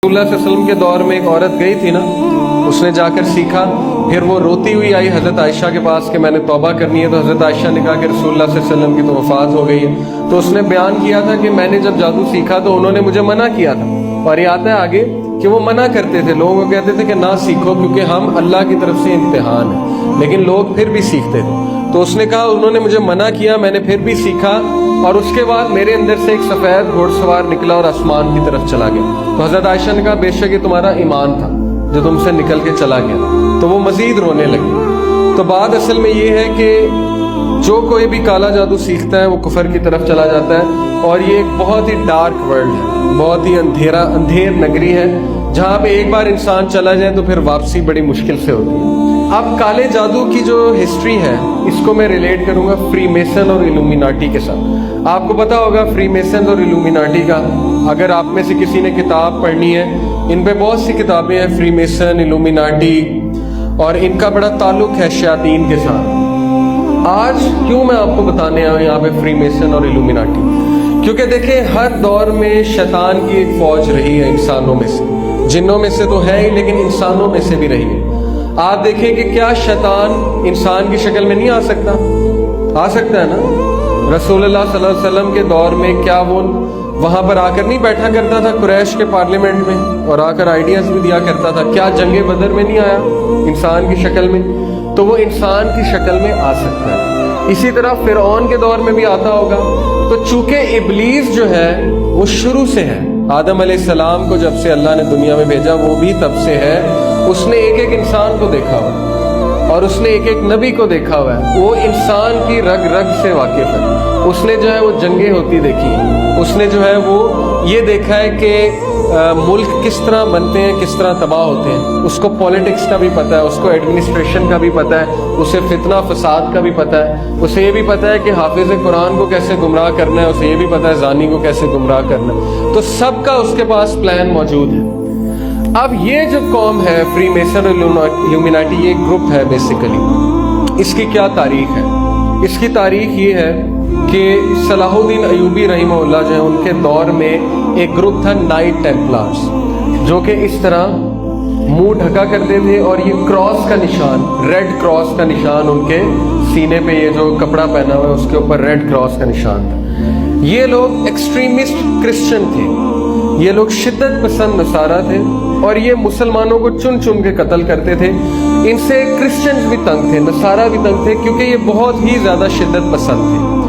रसूलुल्लाह सल्लल्लाहु अलैहि वसल्लम के दौर में एक औरत गई थी ना, उसने जाकर सीखा, फिर वो रोती हुई आई हज़रत आयशा के पास कि मैंने तौबा करनी है। तो हज़रत आयशा ने कहा कि रसूलुल्लाह सल्लल्लाहु अलैहि वसल्लम की तो वफ़ात हो गई है। तो उसने बयान किया था कि मैंने जब जादू सीखा तो उन्होंने मुझे मना किया था, और ये आता है आगे कि वो मना करते थे, लोगों को कहते थे कि ना सीखो क्योंकि हम अल्लाह की तरफ से इम्तिहान है, लेकिन लोग फिर भी सीखते थे। तो उसने कहा उन्होंने मुझे मना किया, मैंने फिर भी सीखा, और उसके बाद मेरे अंदर से एक सफ़ेद घोड़सवार निकला और आसमान की तरफ चला गया। तो हज़रत आयशा ने कहा बेशक ये तुम्हारा ईमान था जो तुमसे निकल के चला गया। तो वो मज़ीद रोने लगी। तो बात असल में ये है कि जो कोई भी काला जादू सीखता है वो कुफर की तरफ चला जाता है, और ये एक बहुत ही डार्क वर्ल्ड है, बहुत ही अंधेर नगरी है, जहाँ पे एक बार इंसान चला जाए तो फिर वापसी बड़ी मुश्किल से होती है। अब काले जादू की जो हिस्ट्री है इसको मैं रिलेट करूंगा फ्री मेसन और इल्यूमिनाटी के साथ। आपको पता होगा फ्री मेसन और इल्यूमिनाटी का, अगर आप में से किसी ने किताब पढ़नी है, इन पे बहुत सी किताबें हैं, फ्री मेसन, इल्यूमिनाटी, और इनका बड़ा ताल्लुक है शयातीन के साथ। आज क्यों मैं आपको बताने आया यहाँ पे फ्री मेसन और इल्यूमिनाटी, क्योंकि देखें हर दौर में शैतान की एक फौज रही है इंसानों में से, जिन्नों में से तो है ही लेकिन इंसानों में से भी रही है। आप देखें कि क्या शैतान इंसान की शक्ल में नहीं आ सकता? आ सकता है ना। रसूलुल्लाह सल्लल्लाहु अलैहि वसल्लम के दौर में क्या वो वहां पर आकर नहीं बैठा करता था कुरैश के पार्लियामेंट में, और आकर आइडियाज भी दिया करता था? क्या जंगे बदर में नहीं आया इंसान की शक्ल में? तो वो इंसान की शक्ल में आ सकता है। इसी तरह फिरौन के दौर में भी आता होगा। तो चूंकि इब्लीस जो है वो शुरू से है, आदम अलैहिस्सलाम को जब से अल्लाह ने दुनिया में भेजा वो भी तब से है। उसने एक एक इंसान को देखा हुआ है, और उसने एक एक नबी को देखा हुआ है। वो इंसान की रग रग से वाकिफ है। उसने जो है वो जंगें होती देखी है, उसने जो है वो ये देखा है कि मुल्क किस तरह बनते हैं, किस तरह तबाह होते हैं। उसको पॉलिटिक्स का भी पता है, उसको एडमिनिस्ट्रेशन का भी पता है, उसे फितना फसाद का भी पता है, उसे ये भी पता है कि हाफिज कुरान को कैसे गुमराह करना है, उसे ये भी पता है जानी को कैसे गुमराह करना है। तो सबका उसके पास प्लान मौजूद है। अब ये जो कौम है फ्री मेसन और इल्यूमिनाटी, ये ग्रुप है बेसिकली। इसकी क्या तारीख है? इसकी तारीख ये है कि सलाहुद्दीन अयूबी रहीमहुल्लाह जो है उनके दौर में एक ग्रुप था नाइट टेम्पलर्स, जो कि इस तरह मुंह ढका करते थे, और ये क्रॉस का निशान, रेड क्रॉस का निशान उनके सीने पे, ये जो कपड़ा पहना हुआ है उसके ऊपर रेड क्रॉस का निशान था। ये लोग एक्सट्रीमिस्ट क्रिश्चियन थे, ये लोग शिद्दत पसंद नसारा थे, और ये मुसलमानों को चुन चुन के कत्ल करते थे। इनसे क्रिश्चियंस भी तंग थे, नसारा भी तंग थे, क्योंकि ये बहुत ही ज्यादा शिद्दत पसंद थे।